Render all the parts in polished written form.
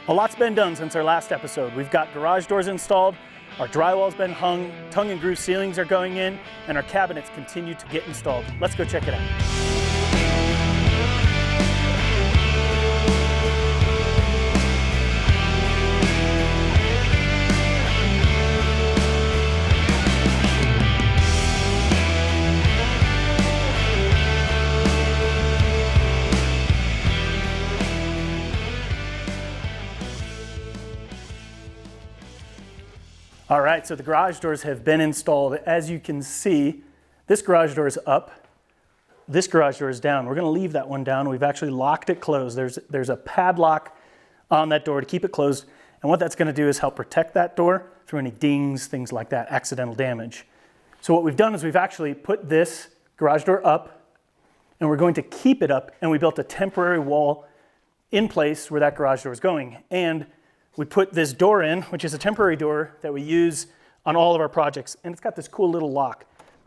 A lot's been done since our last episode. We've got garage doors installed, our drywall's been hung, tongue and groove ceilings are going in, and our cabinets continue to get installed. Let's go check it out. All right, so the garage doors have been installed. As you can see, this garage door is up, this garage door is down. We're gonna leave that one down. We've actually locked it closed. There's a padlock on that door to keep it closed. And what that's gonna do is help protect that door through any dings, things like that, accidental damage. So what we've done is we've actually put this garage door up and we're going to keep it up, and we built a temporary wall in place where that garage door is going. And we put this door in, which is a temporary door that we use on all of our projects. And it's got this cool little lock.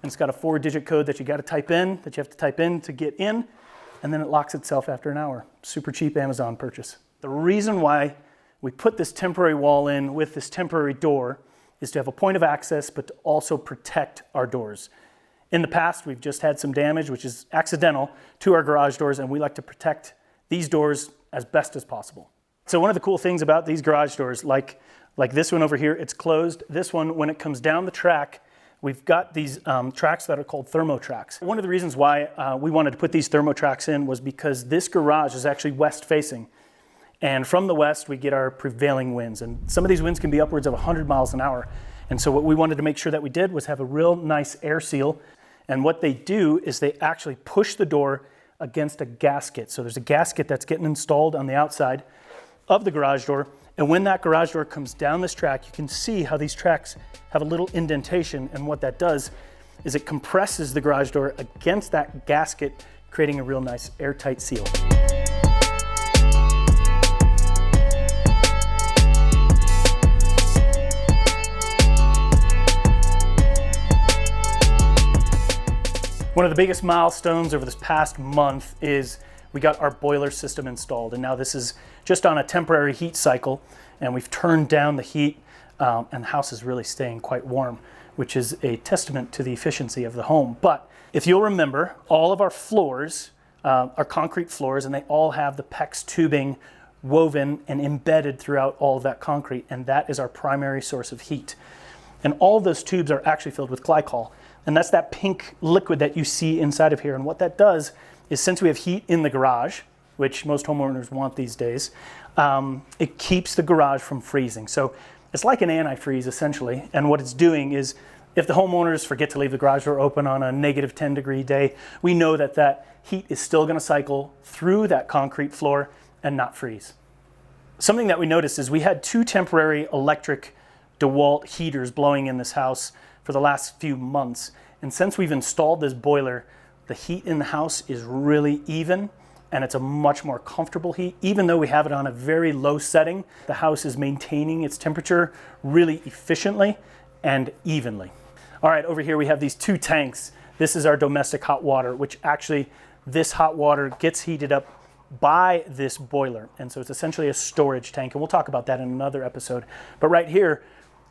And it's got a 4-digit code that you have to type in to get in. And then it locks itself after an hour. Super cheap Amazon purchase. The reason why we put this temporary wall in with this temporary door is to have a point of access, but to also protect our doors. In the past, we've just had some damage, which is accidental, to our garage doors, and we like to protect these doors as best as possible. So one of the cool things about these garage doors, like this one over here, it's closed. This one, when it comes down the track, we've got these tracks that are called thermo tracks. One of the reasons why we wanted to put these thermo tracks in was because this garage is actually west facing. And from the west, we get our prevailing winds. And some of these winds can be upwards of 100 miles an hour. And so what we wanted to make sure that we did was have a real nice air seal. And what they do is they actually push the door against a gasket. So there's a gasket that's getting installed on the outside of the garage door, and when that garage door comes down this track, you can see how these tracks have a little indentation, and what that does is it compresses the garage door against that gasket, creating a real nice airtight seal. One of the biggest milestones over this past month is we got our boiler system installed, and now this is just on a temporary heat cycle, and we've turned down the heat, and the house is really staying quite warm, which is a testament to the efficiency of the home. But if you'll remember, all of our floors are concrete floors, and they all have the PEX tubing woven and embedded throughout all of that concrete, and that is our primary source of heat. And all of those tubes are actually filled with glycol, and that's that pink liquid that you see inside of here. And what that does is, since we have heat in the garage, which most homeowners want these days, it keeps the garage from freezing. So it's like an antifreeze essentially. And what it's doing is, if the homeowners forget to leave the garage door open on a negative 10-degree day, we know that that heat is still gonna cycle through that concrete floor and not freeze. Something that we noticed is we had 2 temporary electric DeWalt heaters blowing in this house for the last few months. And since we've installed this boiler, the heat in the house is really even, and it's a much more comfortable heat. Even though we have it on a very low setting, the house is maintaining its temperature really efficiently and evenly. All right, over here we have these 2 tanks. This is our domestic hot water, which actually, this hot water gets heated up by this boiler. And so it's essentially a storage tank, and we'll talk about that in another episode. But right here,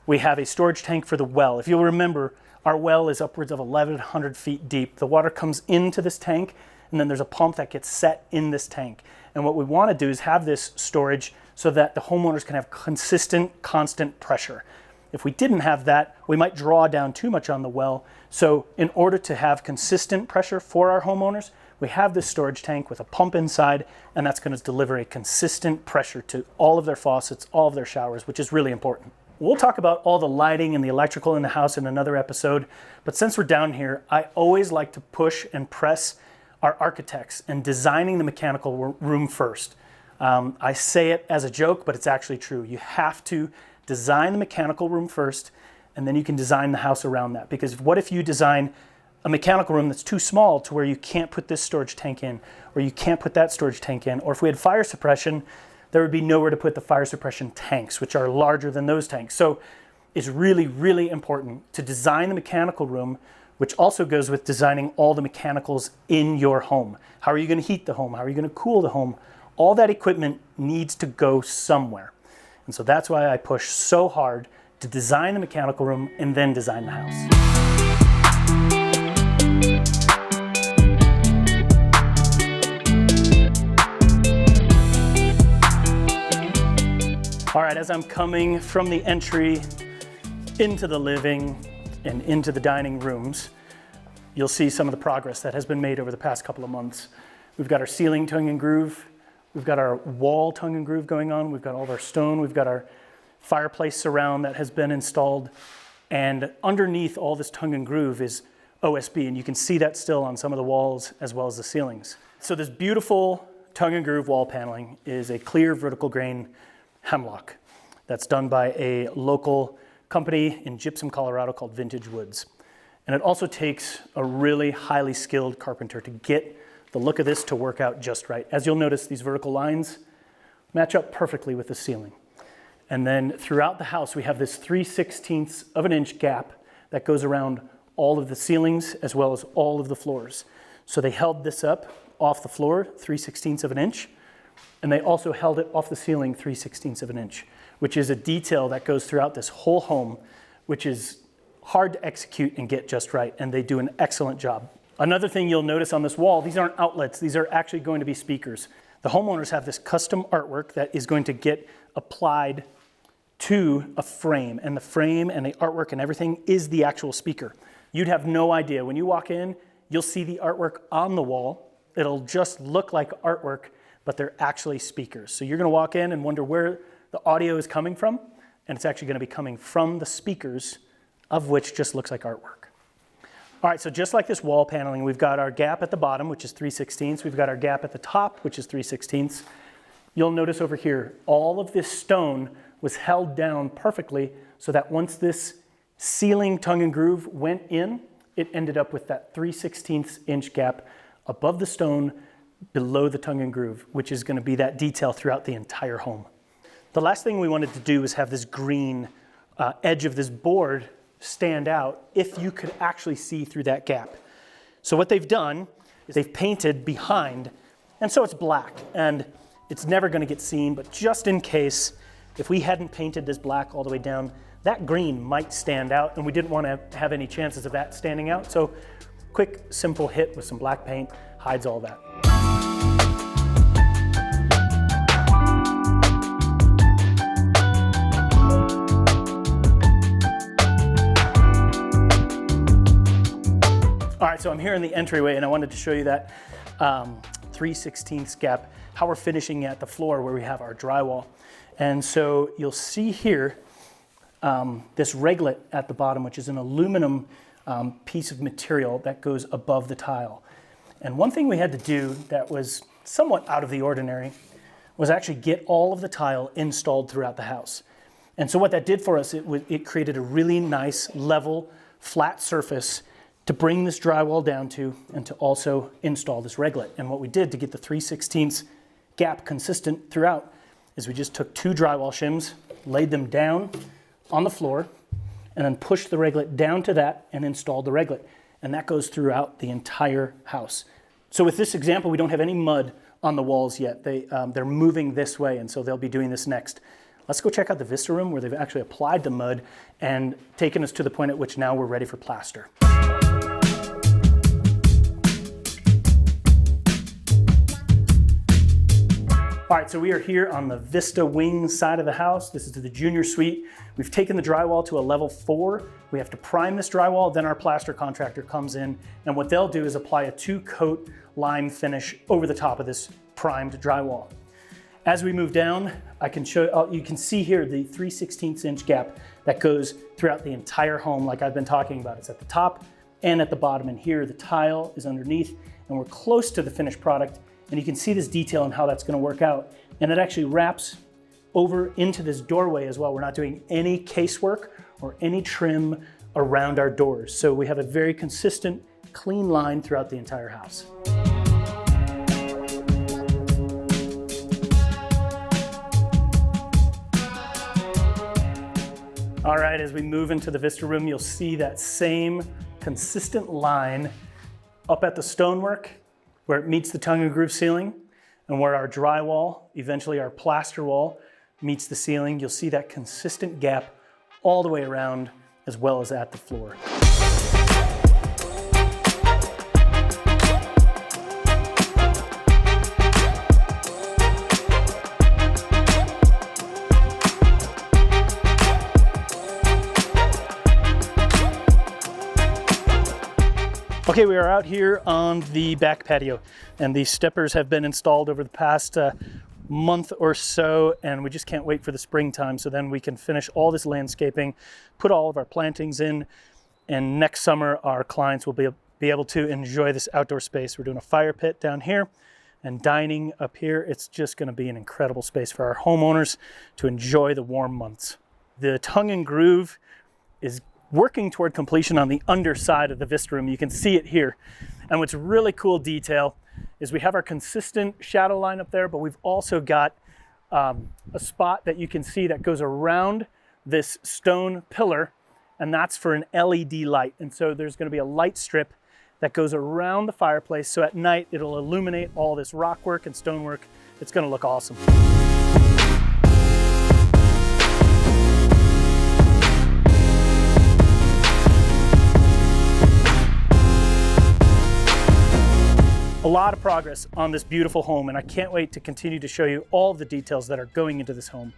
we have a storage tank for the well. If you'll remember, our well is upwards of 1,100 feet deep. The water comes into this tank, and then there's a pump that gets set in this tank. And what we want to do is have this storage so that the homeowners can have consistent, constant pressure. If we didn't have that, we might draw down too much on the well. So in order to have consistent pressure for our homeowners, we have this storage tank with a pump inside, and that's going to deliver a consistent pressure to all of their faucets, all of their showers, which is really important. We'll talk about all the lighting and the electrical in the house in another episode, but since we're down here, I always like to push and press our architects in designing the mechanical room first. I say it as a joke, but it's actually true. You have to design the mechanical room first, and then you can design the house around that. Because what if you design a mechanical room that's too small to where you can't put this storage tank in, or you can't put that storage tank in, or if we had fire suppression, there would be nowhere to put the fire suppression tanks, which are larger than those tanks. So it's really, really important to design the mechanical room, which also goes with designing all the mechanicals in your home. How are you going to heat the home? How are you going to cool the home? All that equipment needs to go somewhere. And so that's why I push so hard to design the mechanical room and then design the house. All right, as I'm coming from the entry into the living and into the dining rooms, you'll see some of the progress that has been made over the past couple of months. We've got our ceiling tongue and groove. We've got our wall tongue and groove going on. We've got all of our stone. We've got our fireplace surround that has been installed. And underneath all this tongue and groove is OSB, and you can see that still on some of the walls as well as the ceilings. So this beautiful tongue and groove wall paneling is a clear vertical grain hemlock that's done by a local company in Gypsum, Colorado called Vintage Woods. And it also takes a really highly skilled carpenter to get the look of this to work out just right. As you'll notice, these vertical lines match up perfectly with the ceiling. And then throughout the house, we have this 3/16 of an inch gap that goes around all of the ceilings as well as all of the floors. So they held this up off the floor 3/16 of an inch, and they also held it off the ceiling 3/16 of an inch, which is a detail that goes throughout this whole home, which is hard to execute and get just right, and they do an excellent job. Another thing you'll notice on this wall, these aren't outlets, these are actually going to be speakers. The homeowners have this custom artwork that is going to get applied to a frame, and the frame and the artwork and everything is the actual speaker. You'd have no idea. When you walk in, you'll see the artwork on the wall. It'll just look like artwork, but they're actually speakers. So you're gonna walk in and wonder where the audio is coming from, and it's actually gonna be coming from the speakers, of which just looks like artwork. All right, so just like this wall paneling, we've got our gap at the bottom, which is 3/16. We've got our gap at the top, which is 3/16. You'll notice over here, all of this stone was held down perfectly so that once this ceiling tongue and groove went in, it ended up with that 3/16 inch gap above the stone, below the tongue and groove, which is gonna be that detail throughout the entire home. The last thing we wanted to do was have this green edge of this board stand out if you could actually see through that gap. So what they've done is they've painted behind, and so it's black, and it's never gonna get seen, but just in case, if we hadn't painted this black all the way down, that green might stand out, and we didn't wanna have any chances of that standing out, so quick, simple hit with some black paint hides all that. All right, so I'm here in the entryway, and I wanted to show you that 3/16 gap, how we're finishing at the floor where we have our drywall. And so you'll see here this reglet at the bottom, which is an aluminum piece of material that goes above the tile. And one thing we had to do that was somewhat out of the ordinary was actually get all of the tile installed throughout the house. And so what that did for us, it created a really nice, level, flat surface to bring this drywall down to, and to also install this reglet. And what we did to get the 3/16 gap consistent throughout is we just took 2 drywall shims, laid them down on the floor, and then pushed the reglet down to that and installed the reglet. And that goes throughout the entire house. So with this example, we don't have any mud on the walls yet. They're moving this way, and so they'll be doing this next. Let's go check out the Vista room where they've actually applied the mud and taken us to the point at which now we're ready for plaster. All right, so we are here on the Vista wing side of the house. This is the junior suite. We've taken the drywall to a level 4. We have to prime this drywall, then our plaster contractor comes in, and what they'll do is apply a 2-coat lime finish over the top of this primed drywall. As we move down, I can show, you can see here the 3/16 inch gap that goes throughout the entire home like I've been talking about. It's at the top and at the bottom, and here the tile is underneath, and we're close to the finished product. And you can see this detail and how that's gonna work out. And it actually wraps over into this doorway as well. We're not doing any casework or any trim around our doors. So we have a very consistent, clean line throughout the entire house. All right, as we move into the Vista room, you'll see that same consistent line up at the stonework where it meets the tongue and groove ceiling. And And where our drywall, eventually our plaster wall, meets the ceiling, you'll see that consistent gap all the way around as well as at the floor. Okay, we are out here on the back patio, and these steppers have been installed over the past month or so, and we just can't wait for the springtime so then we can finish all this landscaping, put all of our plantings in, and next summer our clients will be able to enjoy this outdoor space. We're doing a fire pit down here and dining up here. It's just going to be an incredible space for our homeowners to enjoy the warm months. The tongue and groove is working toward completion on the underside of the vista room. You can see it here. And what's really cool detail is we have our consistent shadow line up there, but we've also got a spot that you can see that goes around this stone pillar, and that's for an LED light. And so there's going to be a light strip that goes around the fireplace, so at night it'll illuminate all this rock work and stonework. It's going to look awesome. A lot of progress on this beautiful home, and I can't wait to continue to show you all of the details that are going into this home.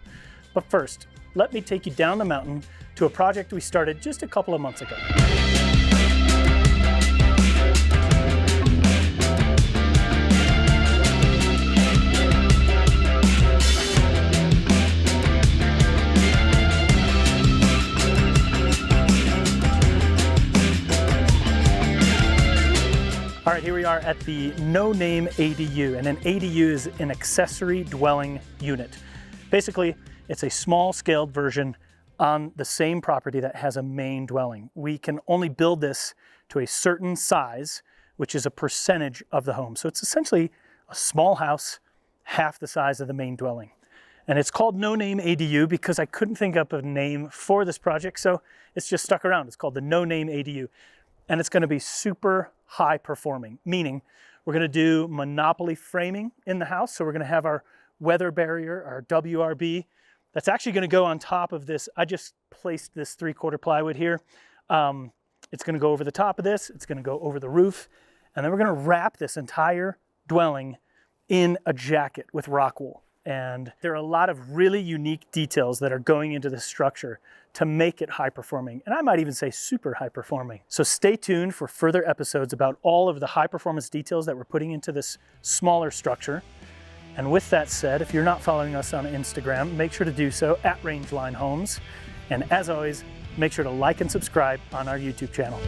But first, let me take you down the mountain to a project we started just a couple of months ago. All right, here we are at the No Name ADU, and an ADU is an accessory dwelling unit. Basically, it's a small scaled version on the same property that has a main dwelling. We can only build this to a certain size, which is a percentage of the home. So it's essentially a small house, half the size of the main dwelling. And it's called No Name ADU because I couldn't think up a name for this project, so it's just stuck around. It's called the No Name ADU. And it's going to be super high performing, meaning we're going to do monopoly framing in the house. So we're going to have our weather barrier, our WRB, that's actually going to go on top of this. I just placed this 3/4 plywood here. It's going to go over the top of this. It's going to go over the roof. And then we're going to wrap this entire dwelling in a jacket with rock wool. And there are a lot of really unique details that are going into this structure to make it high performing. And I might even say super high performing. So stay tuned for further episodes about all of the high performance details that we're putting into this smaller structure. And with that said, if you're not following us on Instagram, make sure to do so at Rangeline Homes. And as always, make sure to like and subscribe on our YouTube channel.